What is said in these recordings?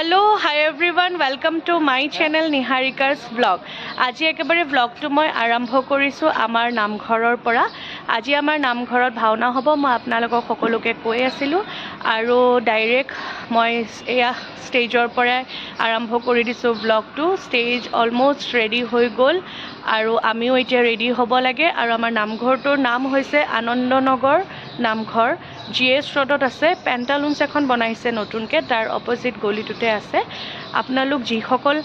Hello, hi everyone, welcome to my channel Niharika's vlog. আজি একেবাৰে vlogটো মই আৰম্ভ কৰিছো আমাৰ নামঘৰৰ পৰা। আজি আমাৰ নামঘৰত ভাওনা হ'ব মই আপোনালোকক সকলোকে কৈ আছিলো আৰু ডাইৰেক্ট মই এয়া ষ্টেজৰ পৰা আৰম্ভ কৰি দিছো vlogটো। ষ্টেজ অলমোষ্ট ৰেডি হৈ গ'ল আৰু আমিও এতিয়া ৰেডি হ'ব লাগে আৰু আমাৰ নামঘৰটোৰ নাম হৈছে আনন্দনগৰ নামঘৰ। GS ৰোডত আছে পেন্টালুন্স এখন বনাইছে নতুনকে তাৰ অপোজিট গলিটোতে আছে। আপোনালোক যিসকল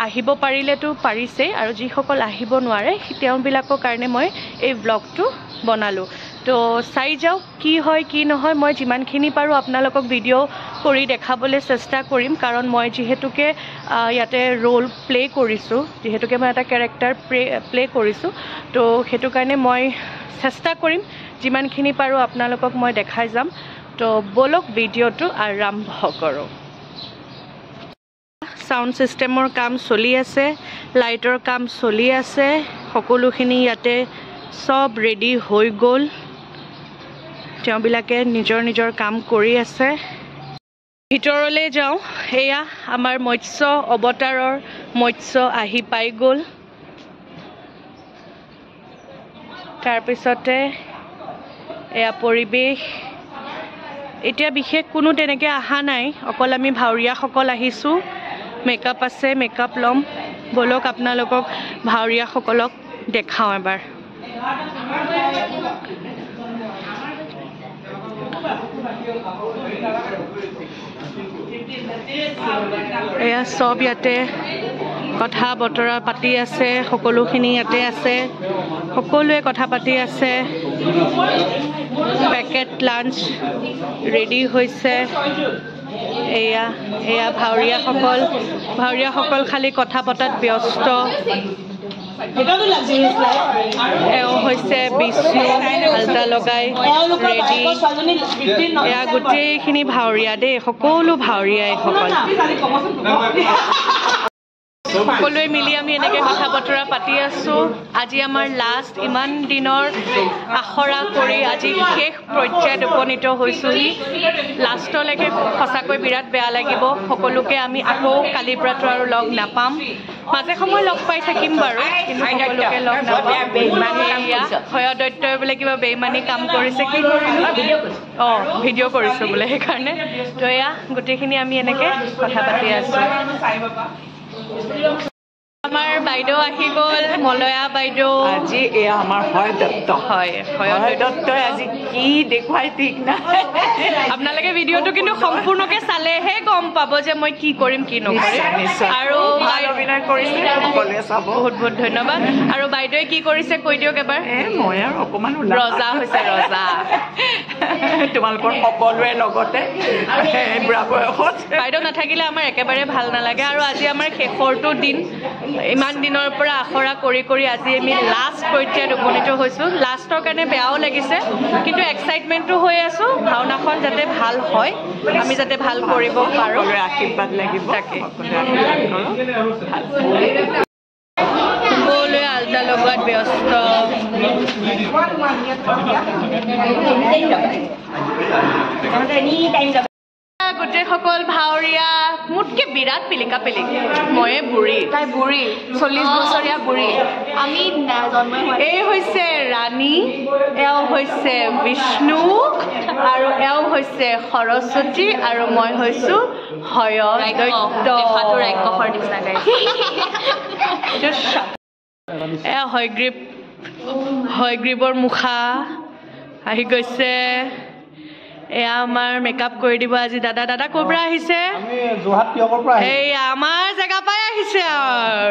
আহিব পাৰিলেতো পাৰিছে আৰু যিসকল আহিব নোৱাৰে তেওঁলোকৰ কাৰণে মই এই ব্লগটো বনালো। তো চাই যাও কি হয় কি নহয় মই যিমানখিনি পাৰো আপোনালোকক ভিডিও কৰি দেখাবলৈ চেষ্টা কৰিম কাৰণ মই যেহেতুকে ইয়াতে ৰোল প্লে কৰিছো যেহেতুকে মই এটা ক্যাৰেক্টাৰ প্লে কৰিছো তো হেতু কাৰণে মই চেষ্টা কৰিম যিমানখিনি পাৰো আপোনালোকক মই দেখাই যাম। তো বলক ভিডিওটো আৰম্ভ কৰো। সাউন্ড সিস্টেমৰ কাম চলি আছে, লাইটৰ কাম চলি আছে, সকলোখিনি ইয়াতে সব ৰেডি হৈ গ'ল। তেওঁবিলাকে নিজৰ নিজৰ কাম কৰি আছে। ভিতৰলৈ যাওঁ। এয়া আমাৰ মৎস্য অৱতাৰৰ মৎস্য আহি পাই গ'ল। তাৰ পিছতে এয়া পৰিবেশ এতিয়া বিশেষ কোনো তেনেকে আহা নাই, অকল আমি ভাউৰীয়া সকল আহিছো। মেকআপ আছে, মেকআপ লম। বলক আপোনালোকক ভাউৰীয়া সকলক দেখাও এবাৰ। এয়া সব ইয়াতে কথা বতৰা পাতি আছে, সকলোখিনি ইয়াতে আছে, সকলোৱে কথা পাতি আছে। পেকেট লাঞ্চ ৰেডি হৈছে। এয়া এয়া ভাউৰীয়া সকল খালি কথা পতাত ব্যস্ত। এও হৈছে বিষ্ণু আলতা লগাই ৰেডি। এয়া গোটেইখিনি ভাউৰীয়া দেই, সকলো ভাউৰীয়াই সকল সকলোৱে মিলি আমি এনেকে কথা বতৰা পাতি আছো। আজি আমাৰ লাষ্ট ইমান দিনৰ আখৰা কৰি আজি শেষ পৰ্যায়ত উপনীত হৈছোহি। লাষ্টলৈকে সঁচাকৈ বিৰাট বেয়া লাগিব। সকলোকে আমি আকৌ কালিৰ পৰাটো আৰু লগ নাপাম, মাজে সময় লগ পাই থাকিম বাৰু কিন্তু সকলোকে লগ নাপাম। হয়দত্তই বোলে কিবা বেইমানি কাম কৰিছে, কি ভিডিঅ' কৰিছো বোলে সেইকাৰণে। তো এয়া গোটেইখিনি আমি এনেকে কথা পাতি আছো। আমাৰ বাইদেউ আহি গ'ল, মলয়া বাইদেউ। আজি এয়া আমাৰ হয়দত্ত। হয়, হয়দত্তই আজি কি দেখুৱাই ঠিক নাই। আপোনালোকে ভিডিঅ'টো কিন্তু সম্পূৰ্ণকে চালেহে গম পাব যে মই কি কৰিম কি নকৰিম। আৰু অভিনয় কৰিছে, সকলোৱে চাব। বহুত বহুত ধন্যবাদ। আৰু বাইদেৱে কি কৰিছে কৈ দিয়ক এবাৰ। মই আৰু অকমান ৰজা হৈছে, ৰজা। তোমালোকৰ সকলোৰে লগতে বুঢ়া বয়সত বাইদেউ নাথাকিলে আমাৰ একেবাৰে ভাল নালাগে। আৰু আজি আমাৰ শেষৰটো দিন, ইমান দিনৰ পৰা আখৰা কৰি কৰি আজি আমি লাষ্ট পৰ্যায়ত উপনীত হৈছো। লাষ্টৰ কাৰণে বেয়াও লাগিছে কিন্তু এক্সাইটমেণ্টটো হৈ আছো ভাওনাখন যাতে ভাল হয়, আমি যাতে ভাল কৰিব পাৰো। আশীৰ্বাদ লাগিব তাকে। সকলোৱে আলতা লগোৱাত ব্যস্ত। গোটেই সকল ভাউৰীয়া মোতকে বিৰাট পিলিকা পিলিক। ময়ে বুঢ়ী, তাই বুঢ়ী, 40 বছৰীয়া বুঢ়ী। আমি এই হৈছে ৰাণী, এও হৈছে বিষ্ণু আৰু এও হৈছে সৰস্বতী আৰু মই হৈছো হয়দত্ত। এয়া হয়গ্ৰীৱৰ মুখা আহি গৈছে। এয়া আমাৰ মেকআপ কৰি দিব আজি দাদা। দাদা ক'ৰ পৰা আহিছে? এইয়া আমাৰ জেগা পাই আহিছে।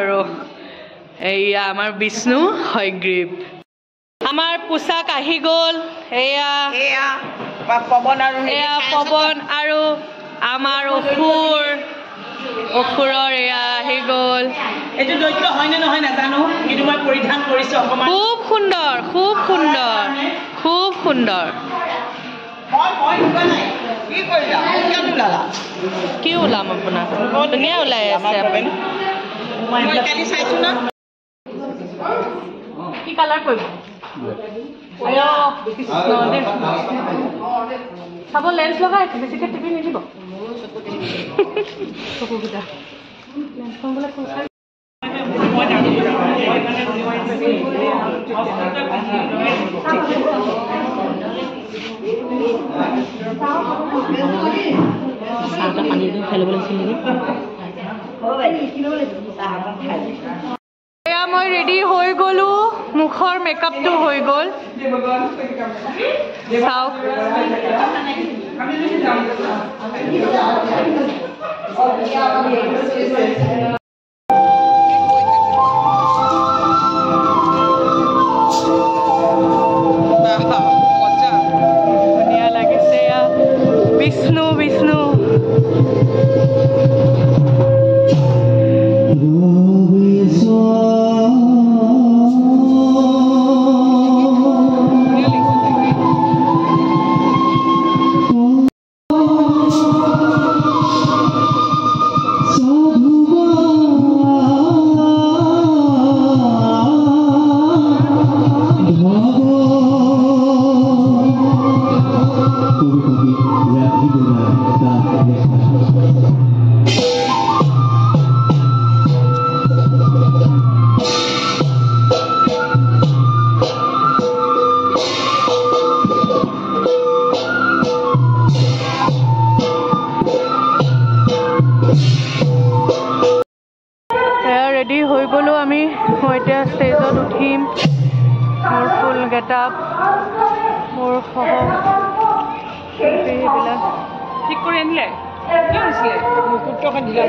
আৰু এইয়া আমাৰ বিষ্ণু হয়গ্ৰীৱ। আমাৰ পোচাক আহি গ'ল। এয়া পৱন আৰু এয়া পৱন আৰু আমাৰ অসুৰৰ এয়া আহি গ'ল। এইটো দৈত্য হয় নে নহয় নাজানো কিন্তু মই পৰিধান কৰিছো অকমান। খুব সুন্দৰ, খুব সুন্দৰ, খুব সুন্দৰ। কি ওলাম আপোনাৰ? ধুনীয়া ওলাই আছে আপুনি। কি কালাৰ কৰিব? চাব লেন্স লগাই বেছিকে টিপি নিদিব। মই ৰেডি হৈ গ'লো মুখৰ মেকআপটো হৈ গ'ল চাওক ধুনীয়া লাগিছে বিষ্ণু বিষ্ণু ৰেডি হৈ গ'লো আমি মই এতিয়া ষ্টেজত উঠিম মোৰ ফুল গেটআপ মোৰ সহ সেইবিলাক ঠিক কৰি আনিলে কি হৈছিলে মুকুটকে ঢিলা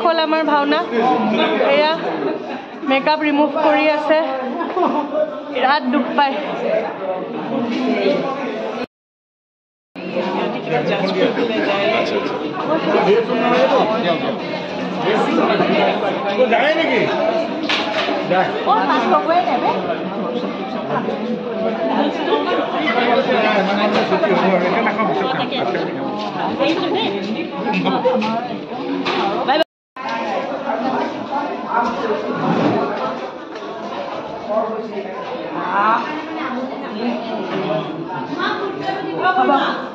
হ'ল আমাৰ ভাওনা এয়া মেকআপ ৰিমুভ কৰি আছে বিৰাট দুখ পায় যায় নেকি হ'ব